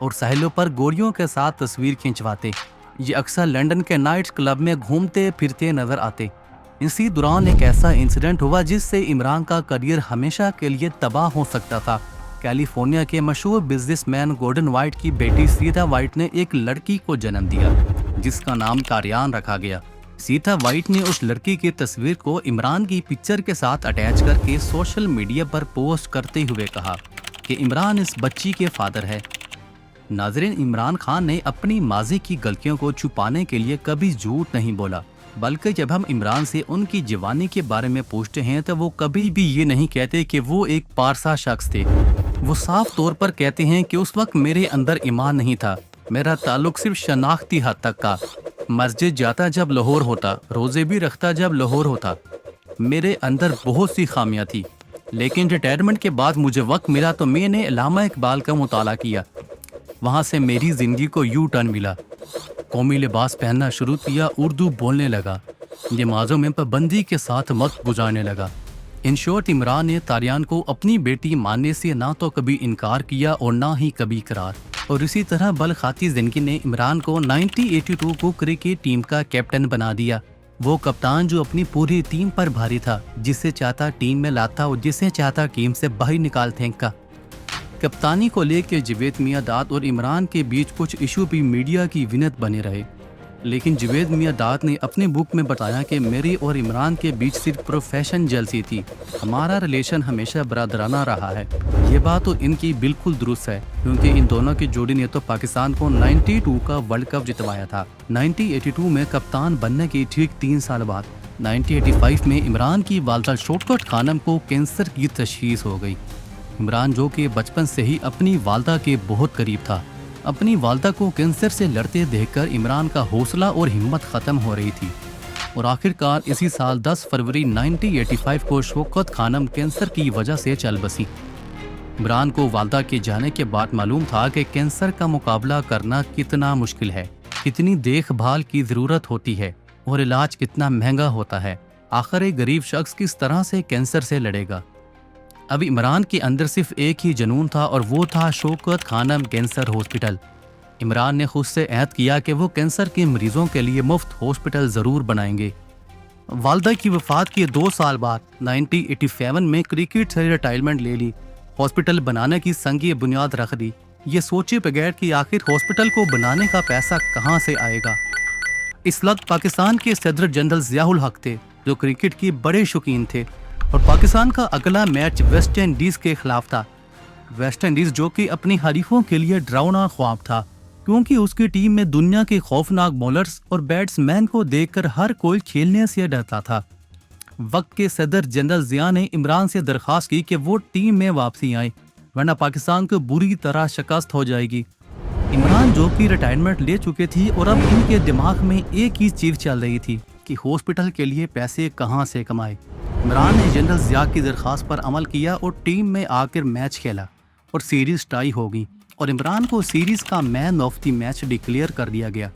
اور ساحلوں پر گوریوں کے ساتھ تصویر کھنچواتے۔ یہ اکثر لندن کے نائٹ کلب میں گھومتے پھرتے نظر آتے۔ اسی دوران ایک ایسا انسیڈنٹ ہوا جس سے عمران کا کریئر ہمیشہ کے لیے تباہ ہو سکتا تھا۔ کیلیفورنیا کے مشہور بزنس مین گورڈن وائٹ کی بیٹی سیتھا وائٹ نے ایک لڑکی کو جنم دیا جس کا نام کاریان رکھا گیا۔ سیتھا وائٹ نے اس لڑکی کی تصویر کو عمران کی پکچر کے ساتھ اٹیچ کر کے سوشل میڈیا پر پوسٹ کرتے ہوئے کہا کہ عمران اس بچی کے فادر ہے۔ ناظرین، عمران خان نے اپنی ماضی کی غلطیوں کو چھپانے کے لیے کبھی جھوٹ نہیں بولا، بلکہ جب ہم عمران سے ان کی جوانی کے بارے میں پوچھتے ہیں تو وہ کبھی بھی یہ نہیں کہتے کہ وہ ایک پارسا شخص تھے۔ وہ صاف طور پر کہتے ہیں کہ اس وقت میرے اندر ایمان نہیں تھا، میرا تعلق صرف شناختی حد تک کا۔ مسجد جاتا جب لاہور ہوتا، روزے بھی رکھتا جب لاہور ہوتا۔ میرے اندر بہت سی خامیاں تھی، لیکن ریٹائرمنٹ کے بعد مجھے وقت ملا تو میں نے علامہ اقبال کا مطالعہ کیا۔ وہاں سے میری زندگی کو یو ٹرن ملا، قومی لباس پہننا شروع کیا، اردو بولنے لگا، نمازوں میں پابندی کے ساتھ وقت گزارنے لگا۔ ان شارٹ، عمران نے تاریان کو اپنی بیٹی ماننے سے نہ تو کبھی انکار کیا اور نہ ہی کبھی اقرار۔ اور اسی طرح بلخاتی زندگی نے عمران کو 1982 کو کرکٹ ٹیم کا کیپٹن بنا دیا۔ وہ کپتان جو اپنی پوری ٹیم پر بھاری تھا، جسے چاہتا ٹیم میں لاتا اور جسے چاہتا ٹیم سے باہر نکال پھینکا۔ کپتانی کو لے کے جاوید میاں داد اور عمران کے بیچ کچھ ایشو بھی میڈیا کی ونت بنے رہے، لیکن جاوید میاں داد نے اپنے بک میں بتایا کہ میری اور عمران کے بیچ صرف پروفیشن جلسی تھی، ہمارا ریلیشن ہمیشہ برادرانہ رہا ہے۔ یہ بات تو ان کی بالکل درست ہے، کیونکہ ان دونوں کی جوڑی نے تو پاکستان کو 92 کا ورلڈ کپ جتوایا تھا۔ 1982 میں کپتان بننے کے ٹھیک 3 سال بعد 1985 میں عمران کی والدہ شوکت خانم کو کینسر کی تشخیص ہو گئی۔ عمران جو کہ بچپن سے ہی اپنی والدہ کے بہت قریب تھا، اپنی والدہ کو کینسر سے لڑتے دیکھ کر عمران کا حوصلہ اور ہمت ختم ہو رہی تھی، اور آخر کار اسی سال 10 فروری 1985 کو شوکت خانم کینسر کی وجہ سے چل بسی۔ عمران کو والدہ کے جانے کے بعد معلوم تھا کہ کینسر کا مقابلہ کرنا کتنا مشکل ہے، کتنی دیکھ بھال کی ضرورت ہوتی ہے اور علاج کتنا مہنگا ہوتا ہے۔ آخر ایک غریب شخص کس طرح سے کینسر سے لڑے گا؟ اب عمران کے اندر صرف ایک ہی جنون تھا، اور وہ تھا شوکت خانم کینسر ہاسپٹل۔ عمران نے خود سے عہد کیا کہ وہ کینسر کے مریضوں کے لیے مفت ہاسپٹل ضرور بنائیں گے۔ والدہ کی وفات کے 2 سال بعد 1987 میں کرکٹ سے ریٹائرمنٹ لے لی، ہاسپٹل بنانے کی سنگی بنیاد رکھ دی، یہ سوچے بغیر کہ آخر ہاسپٹل کو بنانے کا پیسہ کہاں سے آئے گا۔ اس وقت پاکستان کے صدر جنرل ضیاء الحق تھے، جو کرکٹ کی بڑے شوقین تھے، اور پاکستان کا اگلا میچ ویسٹ انڈیز کے خلاف تھا۔ ویسٹ انڈیز جو کہ اپنی حریفوں کے لیے ڈراؤنا خواب تھا، کیونکہ اس کی ٹیم میں دنیا کے خوفناک بولرز اور بیٹس مین کو دیکھ کر ہر کوئی کھیلنے سے ڈرتا تھا۔ وقت کے صدر جنرل ضیاء نے عمران سے درخواست کی کہ وہ ٹیم میں واپسی آئے، ورنہ پاکستان کو بری طرح شکست ہو جائے گی۔ عمران جو کہ ریٹائرمنٹ لے چکے تھی، اور اب ان کے دماغ میں ایک ہی چیز چل رہی تھی کہ ہاسپٹل کے لیے پیسے کہاں سے کمائے۔ عمران نے جنرل ضیاء کی درخواست پر عمل کیا اور ٹیم میں آ کر میچ کھیلا، اور سیریز ٹائی ہو گئی، اور عمران کو سیریز کا مین آف دی میچ ڈکلیئر کر دیا گیا۔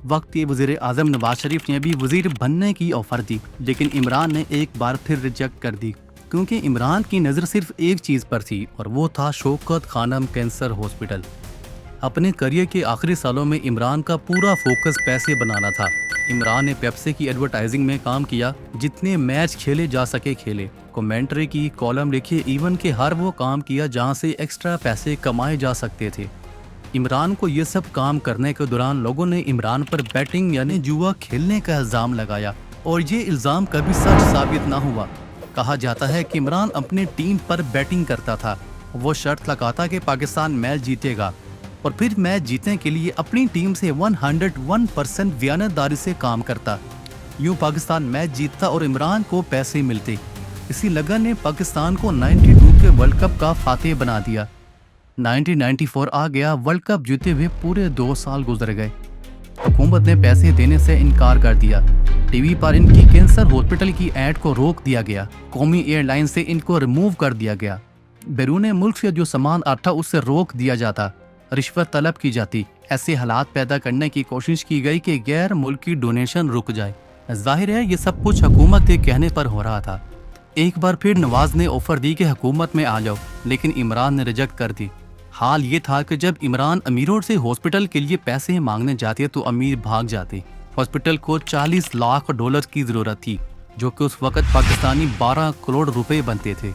وقت کے وزیر اعظم نواز شریف نے بھی وزیر بننے کی آفر دی، لیکن عمران نے ایک بار پھر ریجیکٹ کر دی، کیونکہ عمران کی نظر صرف ایک چیز پر تھی، اور وہ تھا شوکت خانم کینسر ہاسپٹل۔ اپنے کریئر کے آخری سالوں میں عمران کا پورا فوکس پیسے بنانا تھا۔ عمران نے پیپسی کی ایڈورٹائزنگ میں کام کیا، جتنے میچ کھیلے جا سکے کھیلے، کومنٹری کی، کالم لکھے، ایون کہ ہر وہ کام کیا جہاں سے ایکسٹرا پیسے کمائے جا سکتے تھے۔ عمران کو یہ سب کام کرنے کے دوران لوگوں نے عمران پر بیٹنگ یعنی جوا کھیلنے کا الزام لگایا، اور یہ الزام کبھی سچ ثابت نہ ہوا۔ کہا جاتا ہے کہ عمران اپنی ٹیم پر بیٹنگ کرتا تھا، وہ شرط لگاتا کہ پاکستان میچ جیتے گا، اور پھر میچ جیتنے کے لیے اپنی ٹیم سے 101% دیانتداری سے کام کرتا۔ یوں پاکستان میچ جیتتا اور عمران کو پیسے ملتے۔ اسی لگن نے پاکستان کو 92 کے ورلڈ کپ کا فاتح بنا دیا۔ 1994 آ گیا، ورلڈ کپ جیتے ہوئے پورے 2 سال گزر گئے۔ حکومت نے پیسے دینے سے انکار کر دیا، ٹی وی پر ان کی کینسر ہاسپٹل کی ایڈ کو روک دیا گیا، قومی ایئر لائن سے ان کو ریموو کر دیا گیا، بیرون ملک سے جو سامان آتا اس سے روک دیا جاتا، رشوت طلب کی جاتی، ایسے حالات پیدا کرنے کی کوشش کی گئی کہ غیر ملکی ڈونیشن رک جائے۔ ظاہر ہے یہ سب کچھ حکومت کے کہنے پر ہو رہا تھا۔ ایک بار پھر نواز نے آفر دی کہ حکومت میں آ جاؤ، لیکن عمران نے ریجیکٹ کر دی۔ حال یہ تھا کہ جب عمران امیروں سے ہاسپٹل کے لیے پیسے مانگنے جاتے تو امیر بھاگ جاتے۔ ہاسپٹل کو $40 لاکھ کی ضرورت تھی، جو کہ اس وقت پاکستانی 12 کروڑ روپے بنتے تھے۔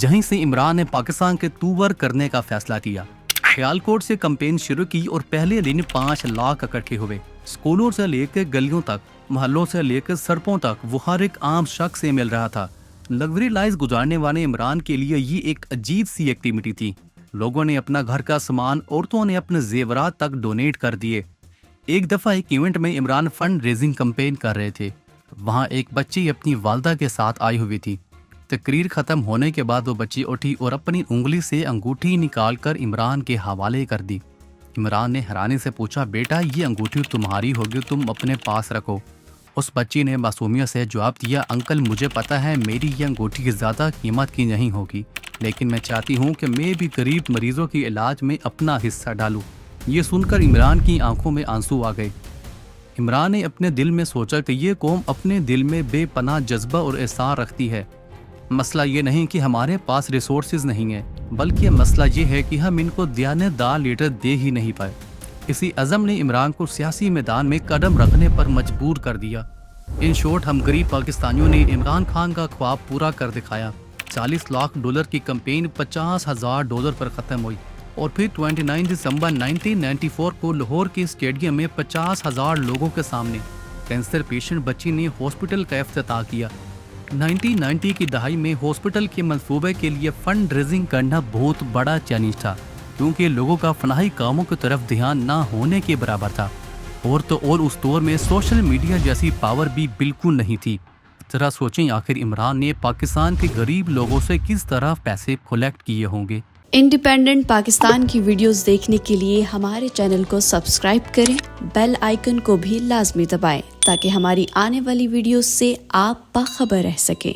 یہیں سے عمران نے پاکستان کے توور کرنے کا فیصلہ کیا۔ خیالکوٹ سے کمپین شروع کی اور پہلے دن 5 لاکھ اکٹھے ہوئے۔ اسکولوں سے لے کے گلیوں تک، محلوں سے لے کے سڑکوں تک وہ ہر ایک عام شخص سے مل رہا تھا۔ لگژری لائف گزارنے والے عمران کے لیے یہ ایک عجیب سی ایکٹیویٹی تھی۔ لوگوں نے اپنا گھر کا سامان، عورتوں نے اپنے زیورات تک ڈونیٹ کر دیے۔ ایک دفعہ ایک ایونٹ میں عمران فنڈ ریزنگ کمپین کر رہے تھے۔ وہاں ایک بچی اپنی والدہ کے ساتھ آئی ہوئی تھی۔ تقریر ختم ہونے کے بعد وہ بچی اٹھی اور اپنی انگلی سے انگوٹھی نکال کر عمران کے حوالے کر دی۔ عمران نے حیرانی سے پوچھا، بیٹا یہ انگوٹھی تمہاری ہوگی، تم اپنے پاس رکھو۔ اس بچی نے معصومیت سے جواب دیا، انکل مجھے پتا ہے میری یہ انگوٹھی زیادہ قیمت کی نہیں ہوگی، لیکن میں چاہتی ہوں کہ میں بھی غریب مریضوں کے علاج میں اپنا حصہ ڈالوں۔ یہ سن کر عمران کی آنکھوں میں آنسو آ گئے۔ عمران نے اپنے دل میں سوچا کہ یہ قوم اپنے دل میں بے پناہ جذبہ اور احسان رکھتی ہے۔ مسئلہ یہ نہیں کہ ہمارے پاس ریسورسز نہیں ہیں، بلکہ مسئلہ یہ ہے کہ ہم ان کو دیانتدار لیڈر دے ہی نہیں پائے۔ اسی عزم نے عمران کو سیاسی میدان میں قدم رکھنے پر مجبور کر دیا۔ ان شورٹ ہم غریب پاکستانیوں نے عمران خان کا خواب پورا کر دکھایا۔ $40 لاکھ کی کمپین $50,000 پر ختم ہوئی اور پھر 29 دسمبر 1994 کو لاہور کے اسٹیڈیم میں 50,000 لوگوں کے سامنے کینسر پیشنٹ بچی نے ہاسپٹل کا افتتاح کیا۔ 1990 کی دہائی میں ہاسپٹل کے منصوبے کے لیے فنڈ ریزنگ کرنا بہت بڑا چیلنج تھا، کیونکہ لوگوں کا فلاحی کاموں کی طرف دھیان نہ ہونے کے برابر تھا، اور تو اور اس دور میں سوشل میڈیا جیسی پاور بھی بالکل نہیں تھی۔ ذرا سوچیں آخر عمران نے پاکستان کے غریب لوگوں سے کس طرح پیسے کلیکٹ کیے ہوں گے۔ انڈیپینڈنٹ پاکستان کی ویڈیوز دیکھنے کے لیے ہمارے چینل کو سبسکرائب کریں، بیل آئیکن کو بھی لازمی دبائیں تاکہ ہماری آنے والی ویڈیوز سے آپ باخبر رہ سکیں۔